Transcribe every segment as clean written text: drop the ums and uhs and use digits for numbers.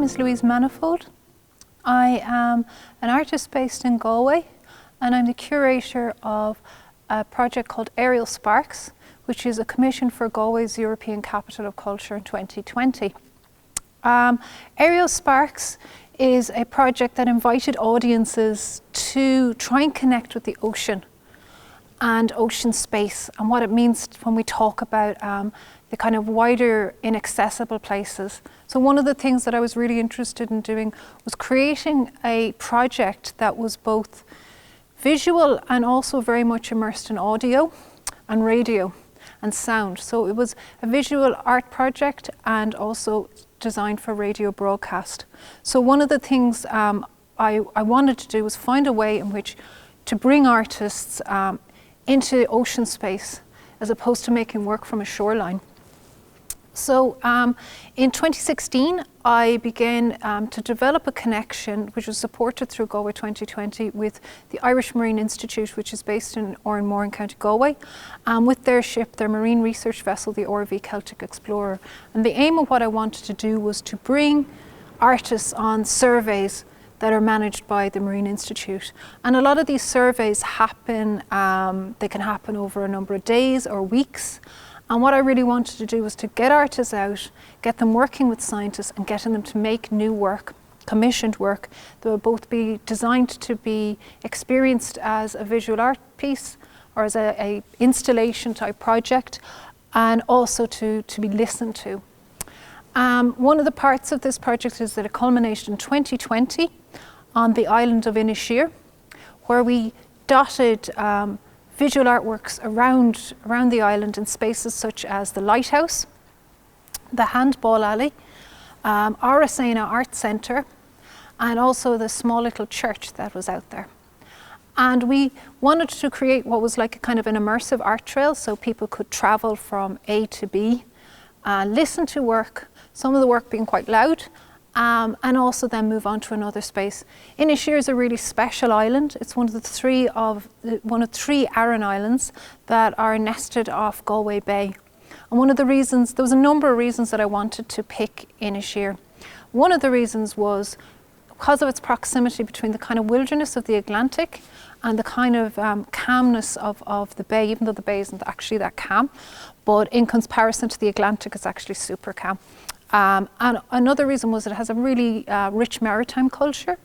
is Louise Manifold. I am an artist based in Galway, and I'm the curator of a project called Aerial Sparks, which is a commission for Galway's European Capital of Culture in 2020. Aerial Sparks is a project that invited audiences to try and connect with the ocean and ocean space and what it means when we talk about the kind of wider inaccessible places. So one of the things that I was really interested in doing was creating a project that was both visual and also very much immersed in audio and radio and sound. So it was a visual art project and also designed for radio broadcast. So one of the things I wanted to do was find a way in which to bring artists into ocean space as opposed to making work from a shoreline. So in 2016, I began to develop a connection which was supported through Galway 2020 with the Irish Marine Institute, which is based in Oranmore in County Galway, with their ship, their marine research vessel, the RV Celtic Explorer. And the aim of what I wanted to do was to bring artists on surveys that are managed by the Marine Institute. And a lot of these surveys happen, they can happen over a number of days or weeks. And what I really wanted to do was to get artists out, get them working with scientists and getting them to make new work, commissioned work that will both be designed to be experienced as a visual art piece or as a installation type project, and also to be listened to. One of the parts of this project is that it culminated in 2020 on the island of Elish, where we dotted visual artworks around the island in spaces such as the lighthouse, the handball alley, Arasena Art Centre, and also the small little church that was out there. And we wanted to create what was like a kind of an immersive art trail, so people could travel from A to B, listen to work, some of the work being quite loud, and also then move on to another space. Elish is a really special island. It's one of three Aran Islands that are nested off Galway Bay. And one of the reasons, there was a number of reasons that I wanted to pick Elish. One of the reasons was because of its proximity between the kind of wilderness of the Atlantic and the kind of calmness of the bay, even though the bay isn't actually that calm, but in comparison to the Atlantic, it's actually super calm. And another reason was it has a really rich maritime culture.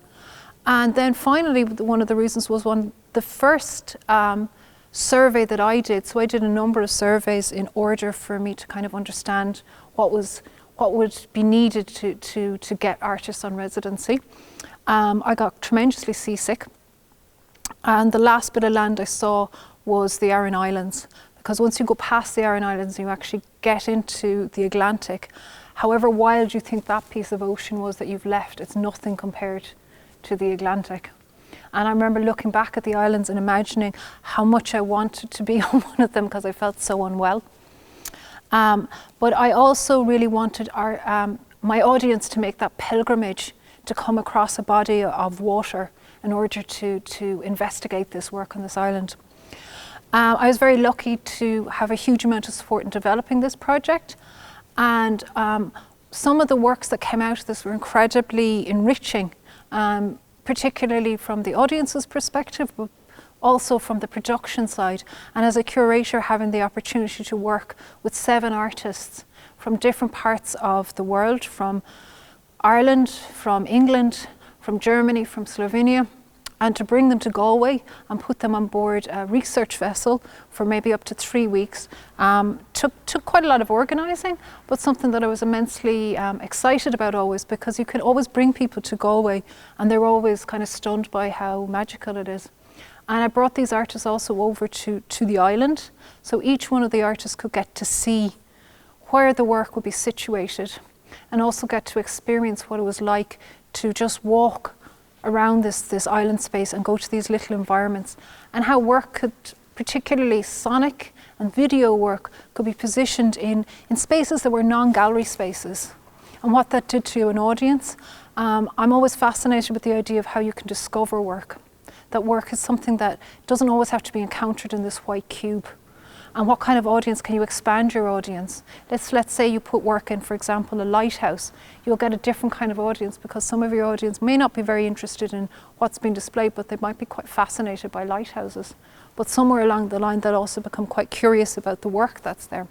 And then finally, one of the reasons was the first survey that I did. So I did a number of surveys in order for me to kind of understand what would be needed to get artists on residency. I got tremendously seasick. And the last bit of land I saw was the Aran Islands, because once you go past the Aran Islands, you actually get into the Atlantic. However wild you think that piece of ocean was that you've left, it's nothing compared to the Atlantic. And I remember looking back at the islands and imagining how much I wanted to be on one of them because I felt so unwell. But I also really wanted my audience to make that pilgrimage to come across a body of water in order to investigate this work on this island. I was very lucky to have a huge amount of support in developing this project. And some of the works that came out of this were incredibly enriching, particularly from the audience's perspective, but also from the production side. And as a curator, having the opportunity to work with 7 artists from different parts of the world, from Ireland, from England, from Germany, from Slovenia, and to bring them to Galway and put them on board a research vessel for maybe up to 3 weeks took quite a lot of organising, but something that I was immensely excited about always, because you can always bring people to Galway and they're always kind of stunned by how magical it is. And I brought these artists also over to the island, so each one of the artists could get to see where the work would be situated and also get to experience what it was like to just walk around this island space and go to these little environments, and how work could, particularly sonic and video work, could be positioned in spaces that were non-gallery spaces, and what that did to an audience. I'm always fascinated with the idea of how you can discover work. That work is something that doesn't always have to be encountered in this white cube. And what kind of audience can you expand your audience? Let's say you put work in, for example, a lighthouse. You'll get a different kind of audience because some of your audience may not be very interested in what's being displayed, but they might be quite fascinated by lighthouses. But somewhere along the line, they'll also become quite curious about the work that's there.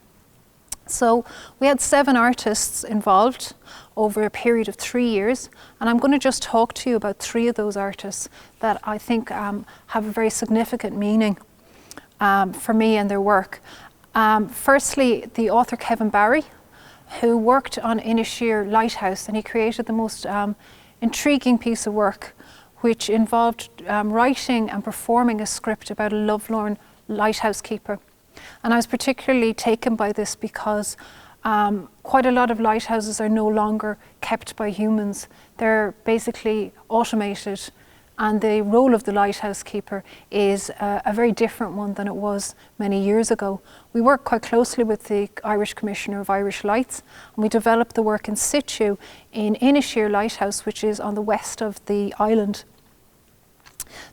So we had 7 artists involved over a period of 3 years, and I'm going to just talk to you about 3 of those artists that I think have a very significant meaning for me and their work. Firstly, the author Kevin Barry, who worked on Inisheer Lighthouse, and he created the most intriguing piece of work, which involved writing and performing a script about a lovelorn lighthouse keeper. And I was particularly taken by this because quite a lot of lighthouses are no longer kept by humans. They're basically automated, and the role of the lighthouse keeper is a very different one than it was many years ago. We work quite closely with the Irish Commissioner of Irish Lights, and we developed the work in situ in Inisheer Lighthouse, which is on the west of the island.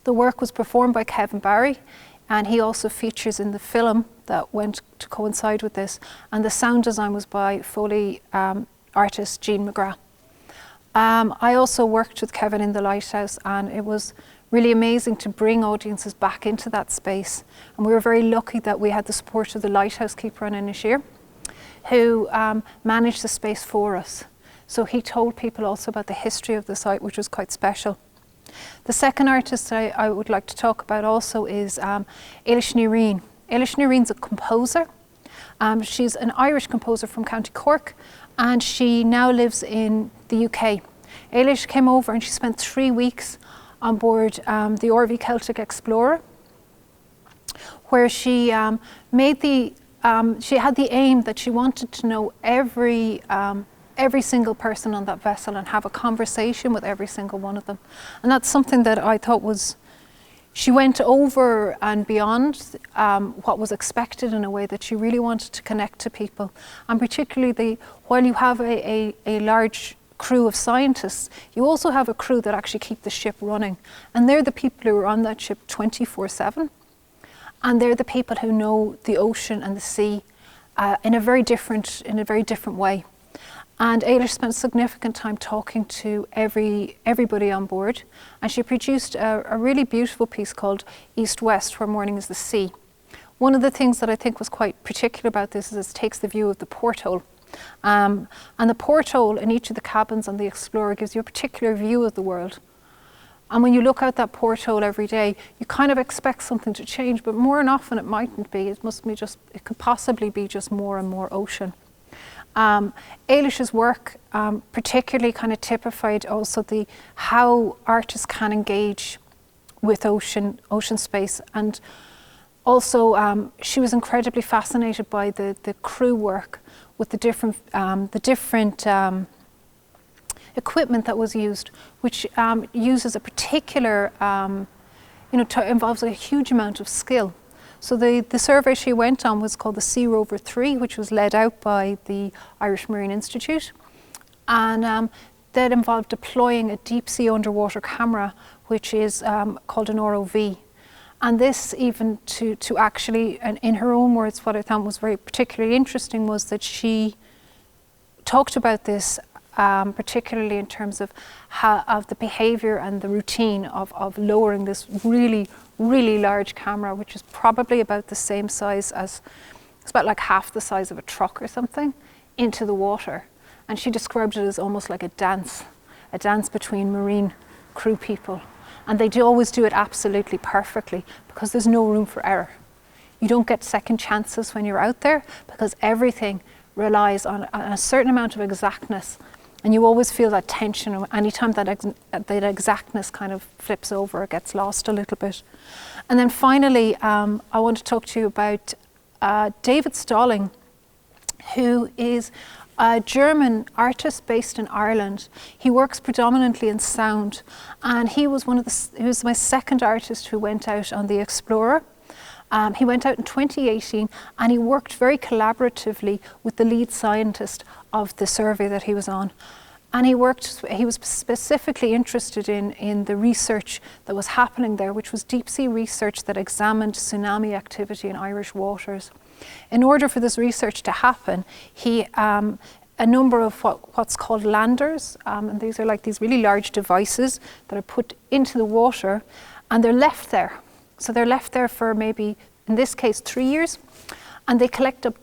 The work was performed by Kevin Barry, and he also features in the film that went to coincide with this, and the sound design was by Foley artist Jean McGrath. I also worked with Kevin in the lighthouse, and it was really amazing to bring audiences back into that space, and we were very lucky that we had the support of the lighthouse keeper on Inisheer, who managed the space for us. So he told people also about the history of the site, which was quite special. The second artist I would like to talk about also is Elish Nirene. Elish Nirene's a composer. She's an Irish composer from County Cork, and she now lives in the UK. Elish came over and she spent 3 weeks on board the RV Celtic Explorer, where she she had the aim that she wanted to know every single person on that vessel and have a conversation with every single one of them. And that's something that I thought was, she went over and beyond what was expected in a way that she really wanted to connect to people. And particularly while you have a large crew of scientists, you also have a crew that actually keep the ship running. And they're the people who are on that ship 24/7. And they're the people who know the ocean and the sea in a very different way. And Elish spent significant time talking to everybody on board, and she produced a really beautiful piece called East West, Where Morning is the Sea. One of the things that I think was quite particular about this is it takes the view of the porthole. And the porthole in each of the cabins on the Explorer gives you a particular view of the world. And when you look out that porthole every day, you kind of expect something to change, but more and often it mightn't be. It could possibly be just more and more ocean. Elish's work particularly kind of typified also how artists can engage with ocean space, and also she was incredibly fascinated by the crew work with the different equipment that was used, which uses a particular, involves a huge amount of skill. So the survey she went on was called the Sea Rover 3, which was led out by the Irish Marine Institute. And that involved deploying a deep sea underwater camera, which is called an ROV. And this even to actually, and in her own words, what I found was very particularly interesting was that she talked about this particularly in terms of the behaviour and the routine of lowering this really large camera, which is probably about the same size as, it's about like half the size of a truck or something, into the water. And she described it as almost like a dance between marine crew people. And they always do it absolutely perfectly because there's no room for error. You don't get second chances when you're out there because everything relies on a certain amount of exactness. And you always feel that tension anytime that exactness kind of flips over or gets lost a little bit. And then finally, I want to talk to you about David Stalling, who is a German artist based in Ireland. He works predominantly in sound, and he was my second artist who went out on the Explorer. He went out in 2018, and he worked very collaboratively with the lead scientist of the survey that he was on. And he was specifically interested in the research that was happening there, which was deep sea research that examined tsunami activity in Irish waters. In order for this research to happen, a number of what's called landers, and these are like these really large devices that are put into the water, and they're left there. So they're left there for maybe, in this case, 3 years, and they collect up